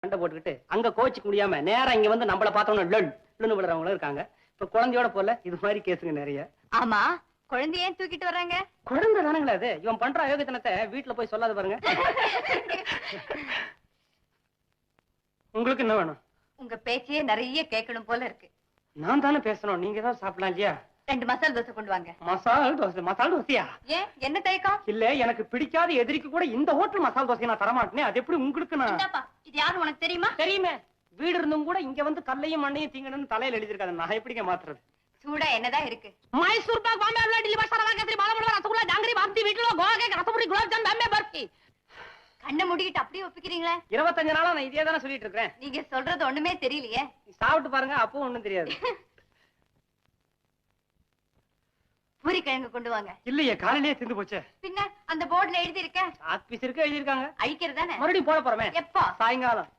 சண்டை போட்டுக்கிட்டு அங்க கோச்சிக்க முடியாம நேரா இங்க வந்து நம்மள பார்த்தோம்னா லொன்னு விடுறவங்களும் இருக்காங்க. இப்ப குழந்தையோட போல இது மாதிரி கேசுங்க நிறைய. ஆமா, குழந்தைய ஏன் தூக்கிட்டு வர்றாங்க? குழந்தை தானங்களா அது. இவன் பண்ற அயோக்கியத்தனத்தை வீட்டுல போய் சொல்லாத பாருங்க. உங்களுக்கு என்ன வேணும்? உங்க பேச்சையே நிறைய கேட்கணும் போல இருக்கு. நான் தானே பேசணும், நீங்க தான் சாப்பிடலாம் இல்லையா? 2 மசால் தோசை கொண்டு வாங்க. மசால் தோசை? மசால் தோசையா? ஏன், என்ன தயக்கம்? இல்ல, எனக்கு பிடிக்காத எதிரிக்கு கூட இந்த ஹோட்டல் மசால் தோசை நான் தரமாட்டேனே, அது எப்படி உங்களுக்கு? நான் இது யாரு உனக்கு தெரியுமா? தெரியுமே, வீடு இருந்தும் கூட இங்க வந்து கல்லையும் மண்ணையும் தீங்கணும்னு தலையில எழுதிருக்காது. நான் எப்படிங்க மாத்துறது? சூடா என்னதான் இருக்கு? மைசூர் பாக், பாம்பே அல்வா, டில்லி மசாலா, கேசரி, பாலமல்வா, ரசகுல்லா, ஜாங்கிரி, பாப்தி, வீட்டுல கோவா கேக், ரசபுரி, குலாப் ஜாம், பாம்பே பர்ஃபி. கண்ணை மூடிக்கிட்டு அப்படியே ஒப்பிக்கிறீங்களே? 25 நாளா நான் இதே தானே சொல்லிட்டு இருக்கேன். நீங்க சொல்றது ஒண்ணுமே தெரியலையே. சாப்பிட்டு பாருங்க, அப்பவும் ஒண்ணும் தெரியாது. பூரி கிழங்கு கொண்டு வாங்க. இல்லையே, காலையிலேயே திந்து போச்சு. பின்ன அந்த போர்டுல எழுதி இருக்க ஆபீஸ் இருக்கு, எழுதிருக்காங்க. அழிக்கிறதானே? மறுபடியும் போட போறமே. எப்போ? சாயங்காலம்.